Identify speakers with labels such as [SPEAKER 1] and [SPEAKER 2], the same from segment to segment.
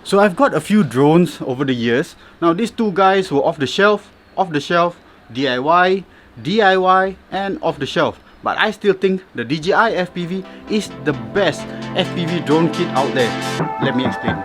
[SPEAKER 1] So I've got a few drones over the years. Now these two guys were off the shelf, DIY, DIY and off the shelf. But I still think the DJI FPV is the best FPV drone kit out there. Let me explain.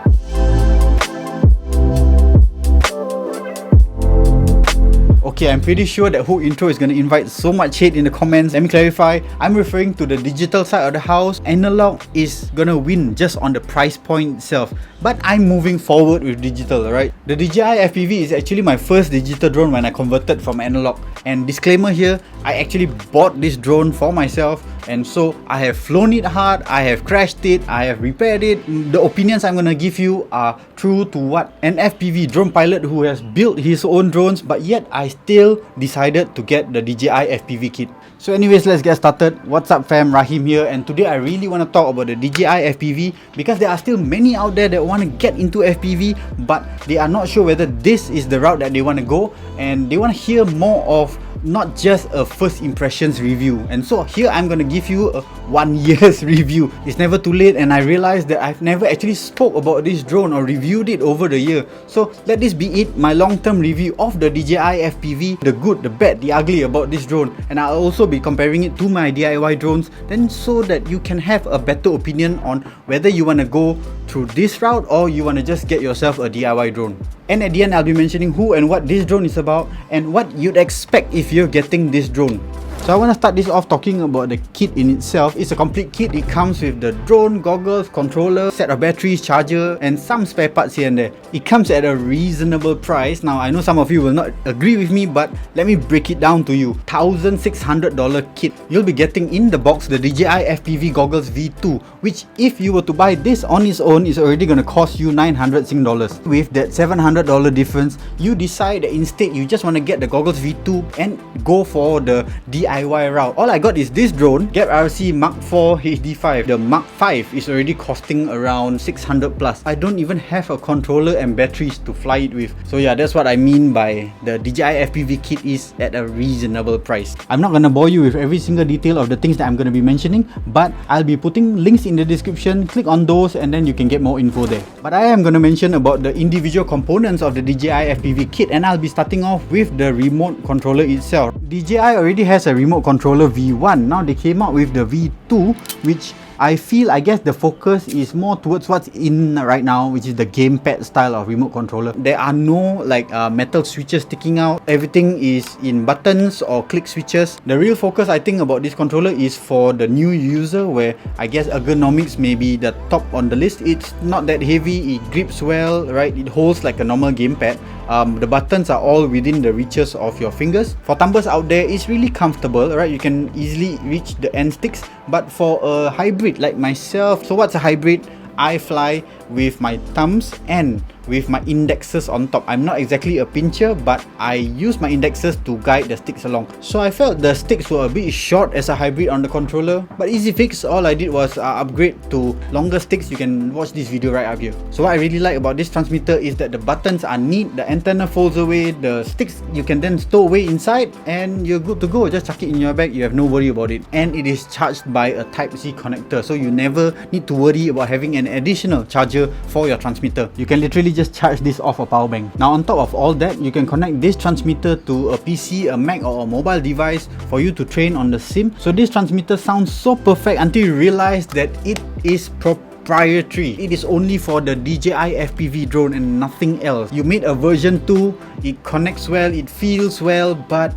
[SPEAKER 1] Okay, I'm pretty sure that whole intro is going to invite so much hate in the comments. Let me clarify. I'm referring to the digital side of the house. Analog is going to win just on the price point itself. But I'm moving forward with digital, right? The DJI FPV is actually my first digital drone when I converted from analog. And disclaimer here, I actually bought this drone for myself. And so I have flown it hard, I have crashed it, I have repaired it. The opinions I'm going to give you are true to what an FPV drone pilot who has built his own drones, but yet I still decided to get the DJI FPV kit. So anyways, let's get started. What's up fam, Rahim here, and today I really want to talk about the DJI FPV because there are still many out there that want to get into FPV but they are not sure whether this is the route that they want to go, and they want to hear more of not just a first impressions review. And so here I'm going to give you a 1 year's review. It's never too late, and I realized that I've never actually spoke about this drone or reviewed it over the year. So let this be it, my long-term review of the DJI FPV, the good, the bad, the ugly about this drone. And I'll also be comparing it to my DIY drones, then so that you can have a better opinion on whether you want to go through this route or you want to just get yourself a DIY drone. And at the end, I'll be mentioning who and what this drone is about and what you'd expect if you're getting this drone. So I want to start this off talking about the kit in itself. It's a complete kit. It comes with the drone, goggles, controller, set of batteries, charger and some spare parts here and there. It comes at a reasonable price. Now I know some of you will not agree with me, but let me break it down to you. $1,600 kit. You'll be getting in the box the DJI FPV Goggles V2, which if you were to buy this on its own is already going to cost you 900 Sing dollars. With that $700 difference, you decide that instead you just want to get the Goggles V2 and go for the DIY route. All I got is this drone, Gap RC Mark 4 HD5. The Mark 5 is already costing around 600 plus. I don't even have a controller and batteries to fly it with. So yeah, that's what I mean by the DJI FPV kit is at a reasonable price. I'm not gonna bore you with every single detail of the things that I'm gonna be mentioning, but I'll be putting links in the description. Click on those and then you can get more info there. But I am gonna mention about the individual components of the DJI FPV kit, and I'll be starting off with the remote controller itself. DJI already has a remote controller V1. Now they came out with the V2, which I guess the focus is more towards what's in right now, which is the gamepad style of remote controller. There are no like metal switches sticking out. Everything is in buttons or click switches. The real focus I think about this controller is for the new user, where I guess ergonomics may be the top on the list. It's not that heavy, it grips well, right? It holds like a normal gamepad. The buttons are all within the reaches of your fingers. For thumbers out there, it's really comfortable, right? You can easily reach the end sticks. But for a hybrid like myself, so what's a hybrid? I fly with my thumbs and with my indexes on top. I'm not exactly a pincher, but I use my indexes to guide the sticks along. So I felt the sticks were a bit short as a hybrid on the controller, but easy fix. All I did was upgrade to longer sticks. You can watch this video right up here. So what I really like about this transmitter is that the buttons are neat, the antenna folds away, the sticks you can then stow away inside and you're good to go. Just chuck it in your bag, you have no worry about it. And it is charged by a Type-C connector, so you never need to worry about having an additional charger for your transmitter. You can literally just charge this off a power bank. Now on top of all that, you can connect this transmitter to a PC, a Mac or a mobile device for you to train on the sim. So this transmitter sounds so perfect until you realize that it is proprietary. It is only for the DJI FPV drone and nothing else. You made a version 2, it connects well, it feels well, but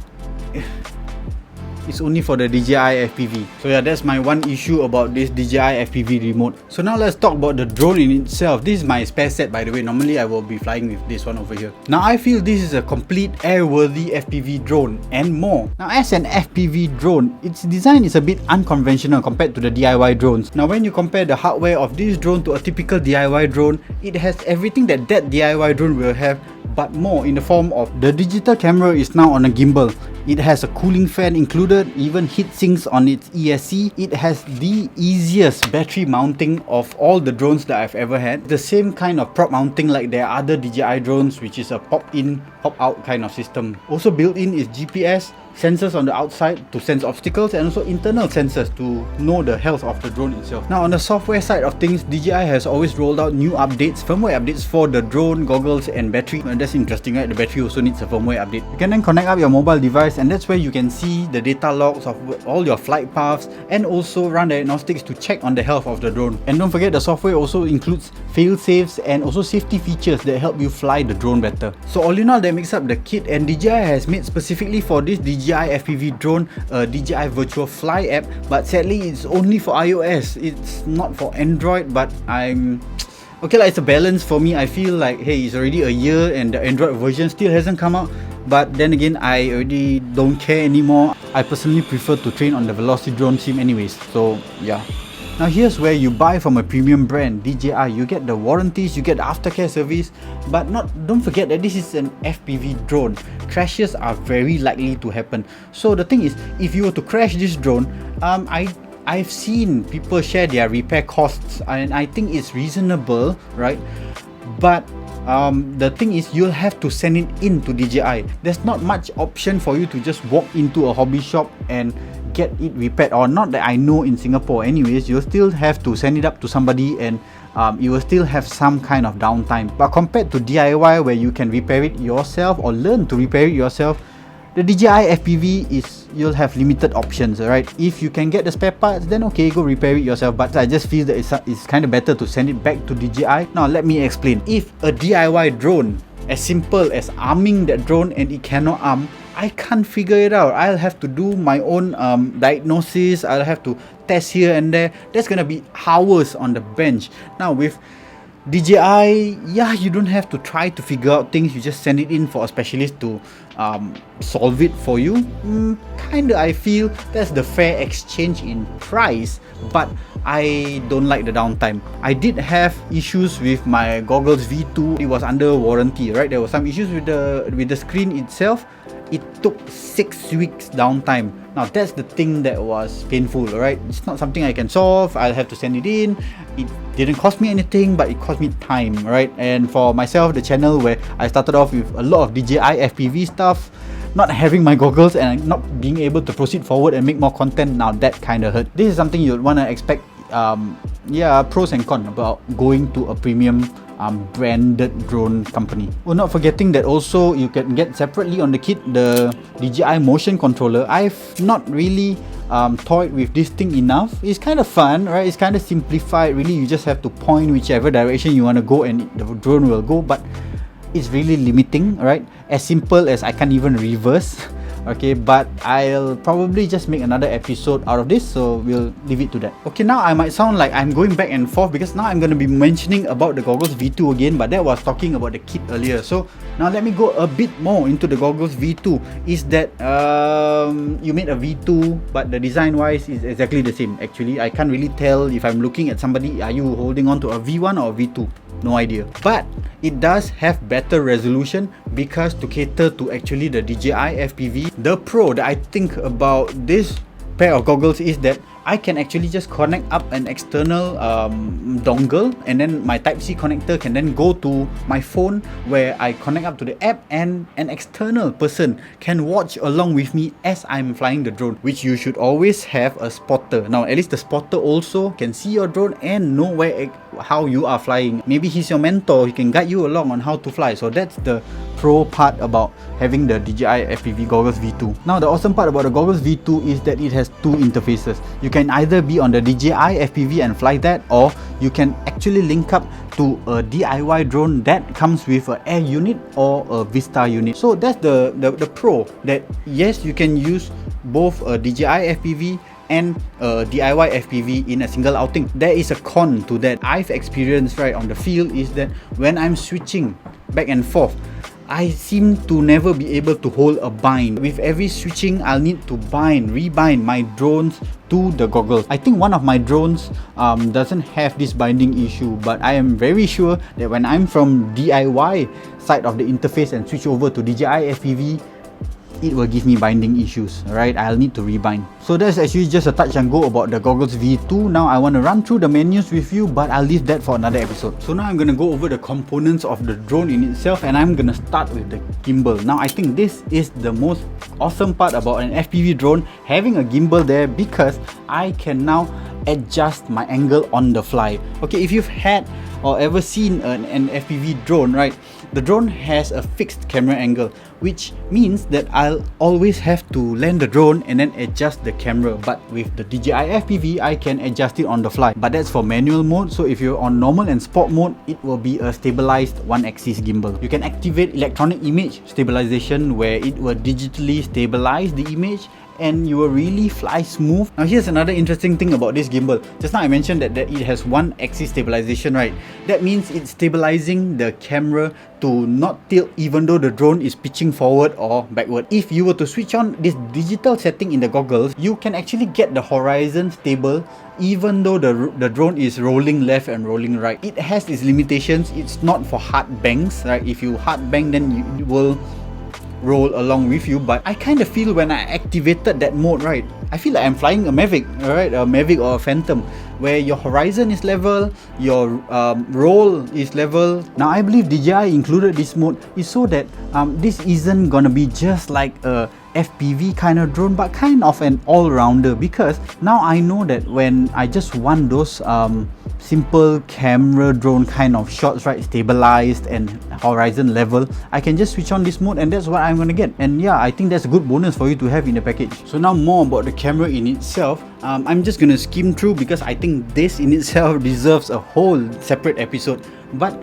[SPEAKER 1] it's only for the DJI FPV. So yeah, that's my one issue about this DJI FPV remote. So now let's talk about the drone in itself. This is my spare set, by the way. Normally I will be flying with this one over here. Now I feel this is a complete airworthy FPV drone and more. Now as an FPV drone, its design is a bit unconventional compared to the DIY drones. Now when you compare the hardware of this drone to a typical DIY drone, it has everything that DIY drone will have, but more in the form of the digital camera is now on a gimbal. It has a cooling fan included, even heat sinks on its ESC. It has the easiest battery mounting of all the drones that I've ever had. The same kind of prop mounting like their other DJI drones, which is a pop in, pop out kind of system. Also built in is GPS, sensors on the outside to sense obstacles, and also internal sensors to know the health of the drone itself. Now on the software side of things, DJI has always rolled out new updates, firmware updates for the drone, goggles and battery. And that's interesting, right? The battery also needs a firmware update. You can then connect up your mobile device, and that's where you can see the data logs of all your flight paths and also run diagnostics to check on the health of the drone. And don't forget, the software also includes fail-safes and also safety features that help you fly the drone better. So all in all, that makes up the kit, and DJI has made specifically for this DJI FPV drone a DJI Virtual Fly app, but sadly it's only for iOS. It's not for Android, but I'm okay, like it's a balance for me. I feel like, hey, it's already a year and the Android version still hasn't come out, but then again, I already don't care anymore. I personally prefer to train on the Velocity drone sim anyways, so yeah. Now here's where you buy from a premium brand, DJI. You get the warranties, you get the aftercare service, but don't forget that this is an FPV drone. Crashes are very likely to happen. So the thing is, if you were to crash this drone, I've seen people share their repair costs, and I think it's reasonable, right? But the thing is, you'll have to send it in to DJI. There's not much option for you to just walk into a hobby shop and get it repaired, or not that I know in Singapore anyways. You'll still have to send it up to somebody, and you will still have some kind of downtime. But compared to DIY, where you can repair it yourself or learn to repair it yourself, the DJI FPV you'll have limited options, right? If you can get the spare parts, then okay, go repair it yourself. But I just feel that it's kind of better to send it back to DJI. Now let me explain. If a DIY drone, as simple as arming that drone and it cannot arm, I can't figure it out. I'll have to do my own diagnosis. I'll have to test here and there. That's gonna be hours on the bench. Now with DJI, yeah, you don't have to try to figure out things. You just send it in for a specialist to solve it for you. Kinda, I feel that's the fair exchange in price, but I don't like the downtime. I did have issues with my Goggles V2. It was under warranty, right? There were some issues with the screen itself. It took 6 weeks downtime. Now that's the thing that was painful, right? It's not something I can solve. I'll have to send it in. It didn't cost me anything, but it cost me time, right? And for myself, the channel where I started off with a lot of DJI FPV stuff, not having my goggles and not being able to proceed forward and make more content, now that kind of hurt. This is something you'd want to expect. Yeah, pros and cons about going to a premium branded drone company. Well, not forgetting that also you can get separately on the kit the DJI motion controller. I've not really toyed with this thing enough. It's kind of fun, right? It's kind of simplified. Really, you just have to point whichever direction you want to go and the drone will go, but it's really limiting, right? As simple as I can't even reverse. Okay, but I'll probably just make another episode out of this, so we'll leave it to that. Okay, now I might sound like I'm going back and forth because now I'm going to be mentioning about the Goggles V2 again, but that was talking about the kit earlier. So now let me go a bit more into the Goggles V2. Is that you made a V2, but the design wise is exactly the same. Actually, I can't really tell if I'm looking at somebody, are you holding on to a V1 or a V2? No idea. But it does have better resolution because to cater to actually the DJI FPV. The pro that I think about this pair of goggles is that I can actually just connect up an external dongle, and then my Type-C connector can then go to my phone where I connect up to the app, and an external person can watch along with me as I'm flying the drone, which you should always have a spotter. Now at least the spotter also can see your drone and know how you are flying. Maybe he's your mentor, he can guide you along on how to fly. So that's the pro part about having the DJI FPV Goggles V2. Now the awesome part about the Goggles V2 is that it has two interfaces. You can either be on the DJI FPV and fly that, or you can actually link up to a DIY drone that comes with an air unit or a Vista unit. So that's the pro, that yes, you can use both a DJI FPV and DIY FPV in a single outing. There is a con to that I've experienced right on the field, is that when I'm switching back and forth, I seem to never be able to hold a bind. With every switching, I'll need to rebind my drones to the goggles. I think one of my drones doesn't have this binding issue, but I am very sure that when I'm from DIY side of the interface and switch over to DJI FPV, it will give me binding issues, right? I'll need to rebind. So that's actually just a touch and go about the Goggles V2. Now I want to run through the menus with you, but I'll leave that for another episode. So now I'm going to go over the components of the drone in itself, and I'm going to start with the gimbal. Now I think this is the most awesome part about an FPV drone, having a gimbal there, because I can now adjust my angle on the fly. Okay, if you've had or ever seen an FPV drone, right, the drone has a fixed camera angle, which means that I'll always have to land the drone and then adjust the camera. But with the DJI FPV, I can adjust it on the fly. But that's for manual mode. So if you're on normal and sport mode, it will be a stabilized one-axis gimbal. You can activate electronic image stabilization, where it will digitally stabilize the image and you will really fly smooth. Now here's another interesting thing about this gimbal. Just now I mentioned that it has one axis stabilization, right? That means it's stabilizing the camera to not tilt even though the drone is pitching forward or backward. If you were to switch on this digital setting in the goggles, you can actually get the horizon stable even though the drone is rolling left and rolling right. It has its limitations. It's not for hard bangs, right? If you hard bang, then you will roll along with you. But I kind of feel when I activated that mode, right, I feel like I'm flying a Mavic, right? A Mavic or a Phantom, where your horizon is level, your roll is level. Now I believe DJI included this mode is so that this isn't gonna be just like a FPV kind of drone, but kind of an all-rounder, because now I know that when I just want those simple camera drone kind of shots, right, stabilized and horizon level, I can just switch on this mode and that's what I'm gonna get. And yeah, I think that's a good bonus for you to have in the package. So now more about the camera in itself. I'm just gonna skim through because I think this in itself deserves a whole separate episode. But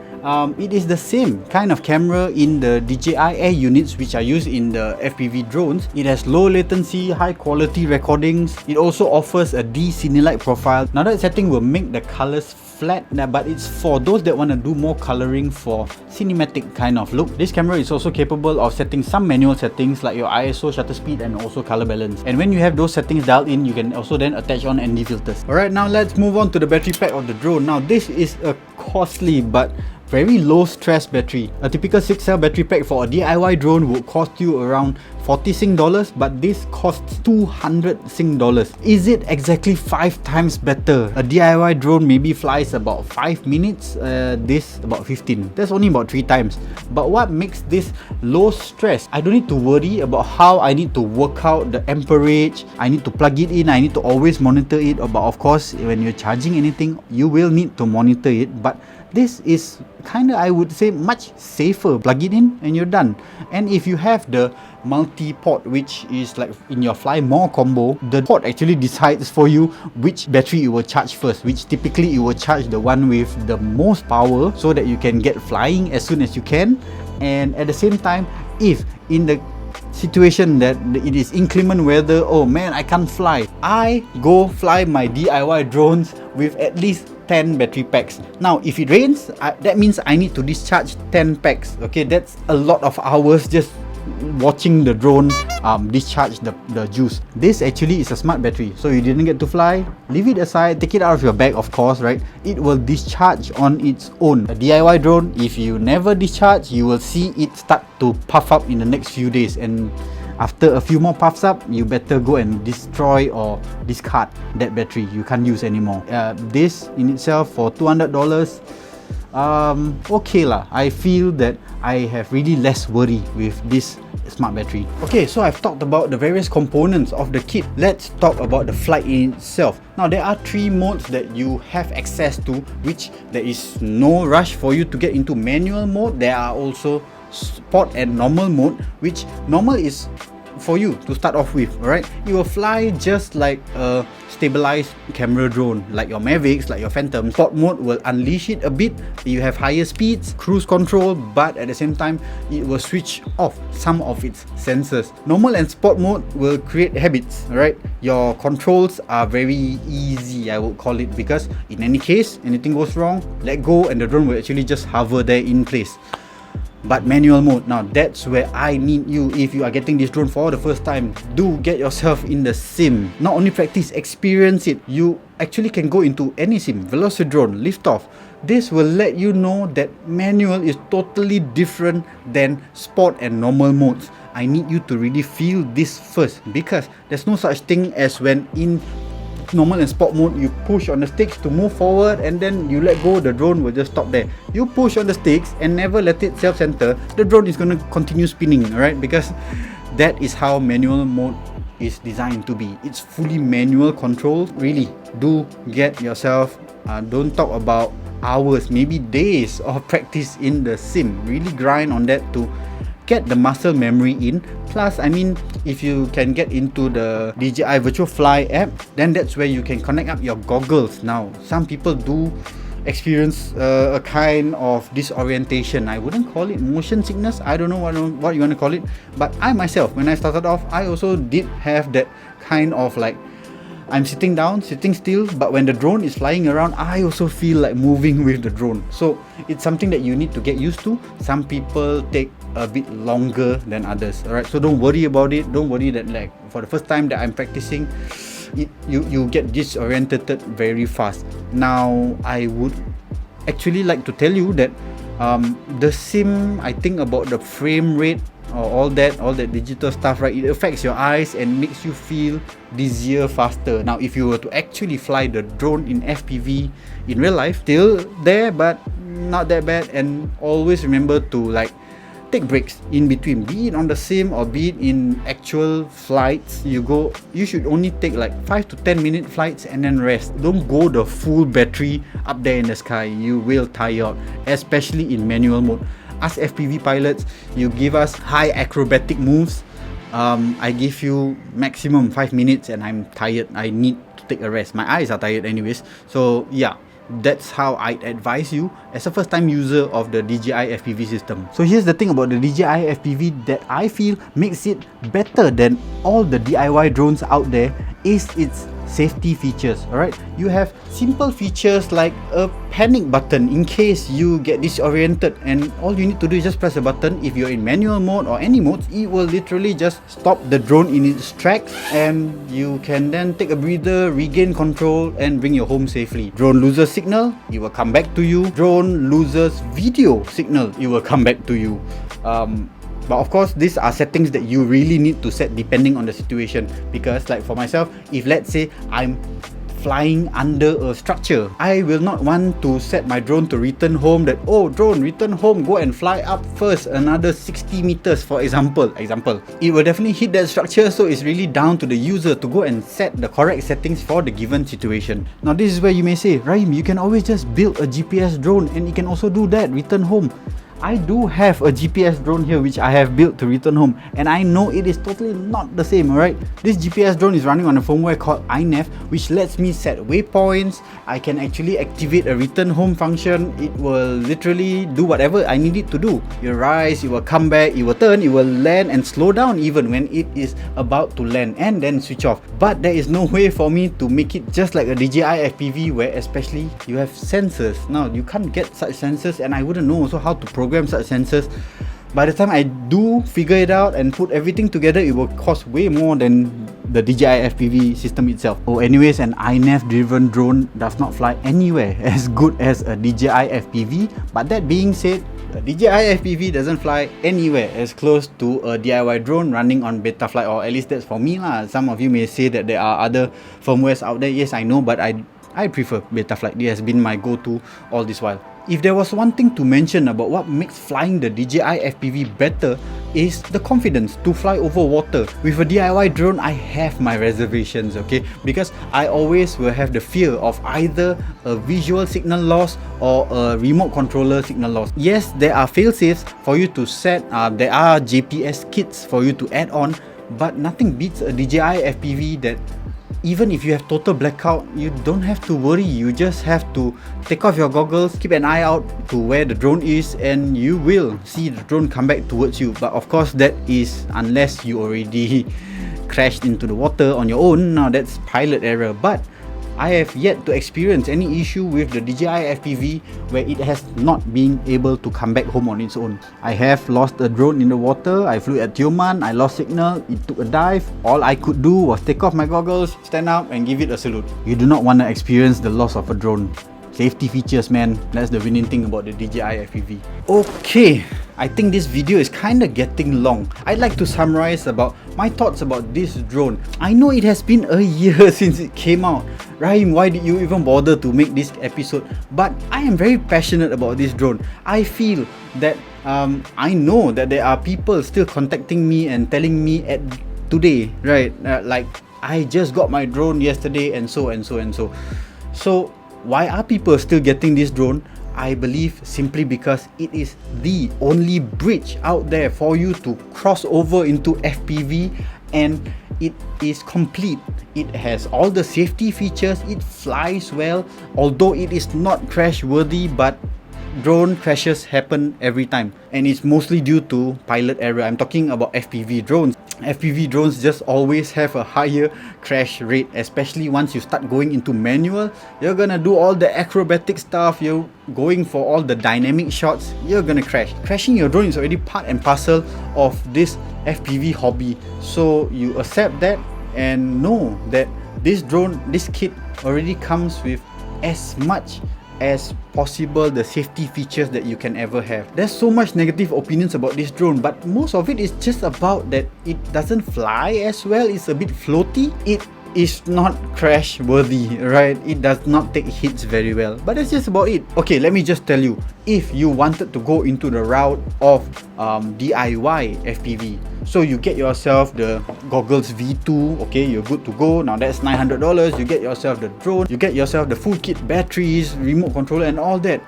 [SPEAKER 1] it is the same kind of camera in the DJI Air units which are used in the FPV drones. It has low latency, high quality recordings. It also offers a Sunnylife profile. Now that setting will make the colors flat, but it's for those that want to do more coloring for cinematic kind of look. This camera is also capable of setting some manual settings like your ISO, shutter speed and also color balance. And when you have those settings dialed in, you can also then attach on ND filters. Alright, now let's move on to the battery pack of the drone. Now this is a costly but very low stress battery. A typical 6-cell battery pack for a DIY drone would cost you around 40 Sing dollars, but this costs 200 Sing dollars. Is it exactly 5 times better? A DIY drone maybe flies about 5 minutes, this about 15. That's only about 3 times. But what makes this low stress? I don't need to worry about how I need to work out the amperage. I need to plug it in. I need to always monitor it. But of course, when you're charging anything, you will need to monitor it. But this is kind of, I would say, much safer. Plug it in and you're done. And if you have the multi-port, which is like in your Fly More combo, the port actually decides for you which battery you will charge first, which typically you will charge the one with the most power so that you can get flying as soon as you can. And at the same time, if in the situation that it is inclement weather, oh man, I can't fly, I go fly my DIY drones with at least 10 battery packs. Now if it rains, that means I need to discharge 10 packs. Okay, that's a lot of hours just watching the drone discharge the juice. This actually is a smart battery, so you didn't get to fly, leave it aside, take it out of your bag, of course, right? It will discharge on its own. A DIY drone, if you never discharge, you will see it start to puff up in the next few days, and after a few more puffs up, you better go and destroy or discard that battery. You can't use anymore. This in itself for $200, okay lah. I feel that I have really less worry with this smart battery. Okay, so I've talked about the various components of the kit. Let's talk about the flight in itself. Now there are 3 modes that you have access to, which there is no rush for you to get into manual mode. There are also sport and normal mode, which normal is for you to start off with, alright? You will fly just like a stabilized camera drone, like your Mavics, like your Phantom. Sport mode will unleash it a bit. You have higher speeds, cruise control, but at the same time, it will switch off some of its sensors. Normal and sport mode will create habits, alright? Your controls are very easy, I would call it, because in any case, anything goes wrong, let go and the drone will actually just hover there in place. But manual mode, now that's where I need you. If you are getting this drone for the first time, do get yourself in the sim. Not only practice, experience it. You actually can go into any sim, Velocidrone, Liftoff. This will let you know that manual is totally different than sport and normal modes. I need you to really feel this first, because there's no such thing as when in normal and sport mode you push on the sticks to move forward and then you let go, the drone will just stop there. You push on the sticks and never let it self-center, the drone is going to continue spinning, alright? Because that is how manual mode is designed to be. It's fully manual control. Really do get yourself, don't talk about hours, maybe days of practice in the sim. Really grind on that to get the muscle memory in. Plus, I mean, if you can get into the DJI Virtual Fly app, then that's where you can connect up your goggles. Now, some people do experience a kind of disorientation. I wouldn't call it motion sickness, I don't know what you want to call it, but I myself, when I started off, I also did have that kind of like, I'm sitting down, sitting still, but when the drone is flying around, I also feel like moving with the drone. So it's something that you need to get used to. Some people take a bit longer than others, alright? So don't worry about it. Don't worry that like for the first time that I'm practicing, you get disoriented very fast. Now, I would actually like to tell you that the sim, I think about the frame rate or all that digital stuff, right? It affects your eyes and makes you feel dizzier faster. Now, if you were to actually fly the drone in FPV in real life, still there, but not that bad. And always remember to like take breaks in between, be it on the sim or be it in actual flights. You should only take like 5 to 10 minute flights and then rest. Don't go the full battery up there in the sky. You will tire out, especially in manual mode. Us FPV pilots, you give us high acrobatic moves, I give you maximum 5 minutes and I'm tired. I need to take a rest. My eyes are tired anyways. So yeah, that's how I'd advise you as a first time user of the DJI FPV system. So here's the thing about the DJI FPV that I feel makes it better than all the DIY drones out there is its safety features. Alright, you have simple features like a panic button in case you get disoriented, and all you need to do is just press a button. If you're in manual mode or any modes, it will literally just stop the drone in its tracks and you can then take a breather, regain control and bring you home safely. Drone loses signal, it will come back to you. Drone loses video signal, it will come back to you. But of course, these are settings that you really need to set depending on the situation. Because like for myself, if let's say I'm flying under a structure, I will not want to set my drone to return home that, oh drone, return home, go and fly up first another 60 meters for example. It will definitely hit that structure, so it's really down to the user to go and set the correct settings for the given situation. Now this is where you may say, Rahim, you can always just build a GPS drone and it can also do that, return home. I do have a GPS drone here which I have built to return home, and I know it is totally not the same, alright? This GPS drone is running on a firmware called iNav, which lets me set waypoints. I can actually activate a return home function. It will literally do whatever I need it to do. It will rise, it will come back, it will turn, it will land and slow down even when it is about to land, and then switch off. But there is no way for me to make it just like a DJI FPV where especially you have sensors. Now you can't get such sensors and I wouldn't know also how to program such sensors. By the time I do figure it out and put everything together, it will cost way more than the DJI FPV system itself. Oh, anyways, an iNav driven drone does not fly anywhere as good as a DJI FPV. But that being said, the DJI FPV doesn't fly anywhere as close to a DIY drone running on Betaflight, or at least that's for me lah. Some of you may say that there are other firmwares out there. Yes, I know, but I prefer Betaflight. It has been my go-to all this while. If there was one thing to mention about what makes flying the DJI FPV better is the confidence to fly over water. With a DIY drone, I have my reservations, okay? Because I always will have the fear of either a visual signal loss or a remote controller signal loss. Yes, there are fail-safes for you to set, there are GPS kits for you to add on, but nothing beats a DJI FPV that even if you have total blackout, you don't have to worry. You just have to take off your goggles, keep an eye out to where the drone is, and you will see the drone come back towards you. But of course, that is unless you already crashed into the water on your own. Now that's pilot error. But I have yet to experience any issue with the DJI FPV where it has not been able to come back home on its own. I have lost a drone in the water. I flew at Tioman, I lost signal, it took a dive. All I could do was take off my goggles, stand up and give it a salute. You do not want to experience the loss of a drone. Safety features, man. That's the winning thing about the DJI FPV. Okay, I think this video is kinda getting long. I'd like to summarize about my thoughts about this drone. I know it has been a year since it came out. Rahim, why did you even bother to make this episode? But I am very passionate about this drone. I feel that I know that there are people still contacting me and telling me at today, right? Like, I just got my drone yesterday and so and so and so. So why are people still getting this drone? I believe simply because it is the only bridge out there for you to cross over into FPV, and it is complete. It has all the safety features, it flies well, although it is not crash worthy, but drone crashes happen every time, and it's mostly due to pilot error. I'm talking about FPV drones. FPV drones just always have a higher crash rate, especially once you start going into manual. You're gonna do all the acrobatic stuff, you're going for all the dynamic shots, you're gonna crash. Crashing your drone is already part and parcel of this FPV hobby, so you accept that and know that this drone, this kit already comes with as much as possible the safety features that you can ever have. There's so much negative opinions about this drone, but most of it is just about that it doesn't fly as well, it's a bit floaty, it is not crash worthy, right? It does not take hits very well, but that's just about it. Okay, let me just tell you, if you wanted to go into the route of DIY FPV, so you get yourself the Goggles V2, okay, you're good to go. Now that's $900. You get yourself the drone, you get yourself the full kit, batteries, remote controller and all that.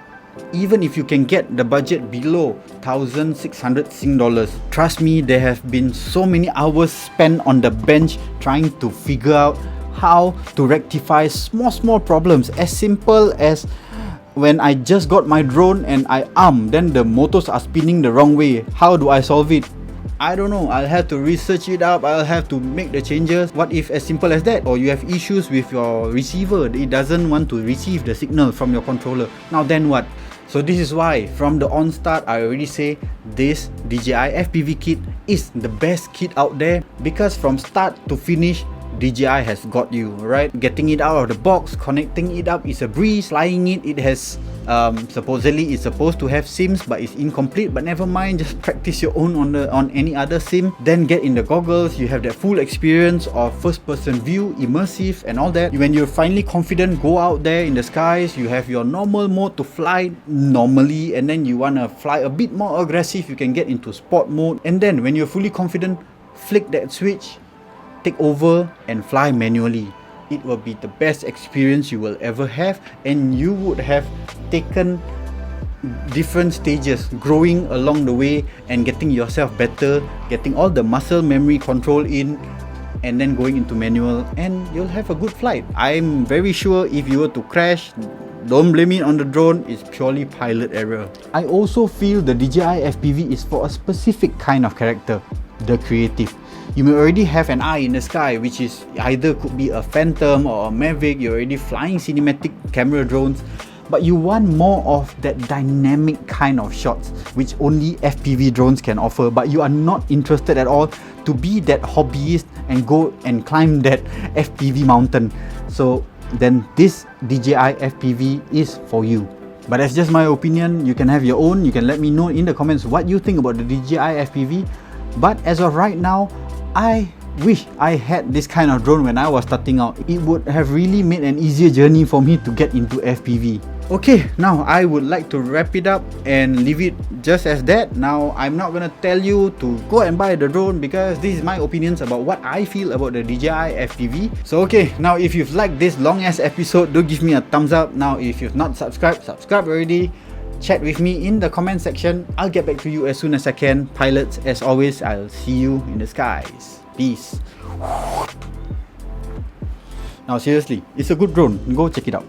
[SPEAKER 1] Even if you can get the budget below 1,600 Sing dollars, trust me, there have been so many hours spent on the bench trying to figure out how to rectify small problems, as simple as when I just got my drone and then the motors are spinning the wrong way. How do I solve it? I don't know, I'll have to research it up, I'll have to make the changes. What if as simple as that? Or you have issues with your receiver, it doesn't want to receive the signal from your controller. Now then what? So this is why from the onstart I already say this DJI FPV kit is the best kit out there, because from start to finish DJI has got you, right? Getting it out of the box, connecting it up is a breeze. Flying it, it has supposedly it's supposed to have sims, but it's incomplete, but never mind, just practice your own on any other sim. Then get in the goggles, you have that full experience of first person view, immersive and all that. When you're finally confident, go out there in the skies, you have your normal mode to fly normally, and then you want to fly a bit more aggressive, you can get into sport mode. And then when you're fully confident, flick that switch, take over and fly manually. It will be the best experience you will ever have, and you would have taken different stages, growing along the way and getting yourself better, getting all the muscle memory control in, and then going into manual, and you'll have a good flight. I'm very sure if you were to crash, don't blame it on the drone, it's purely pilot error. I also feel the DJI FPV is for a specific kind of character, the creative. You may already have an eye in the sky, which is either could be a Phantom or a Mavic. You're already flying cinematic camera drones, but you want more of that dynamic kind of shots, which only FPV drones can offer. But you are not interested at all to be that hobbyist and go and climb that FPV mountain. So then this DJI FPV is for you. But that's just my opinion. You can have your own. You can let me know in the comments what you think about the DJI FPV. But as of right now, I wish I had this kind of drone when I was starting out. It would have really made an easier journey for me to get into FPV. Okay, now I would like to wrap it up and leave it just as that. Now, I'm not gonna tell you to go and buy the drone, because this is my opinions about what I feel about the DJI FPV. So okay, now if you've liked this long ass episode, do give me a thumbs up. Now if you've not subscribed, subscribe already. Chat with me in the comment section. I'll get back to you as soon as I can. Pilots, as always, I'll see you in the skies. Peace. Now seriously, it's a good drone. Go check it out.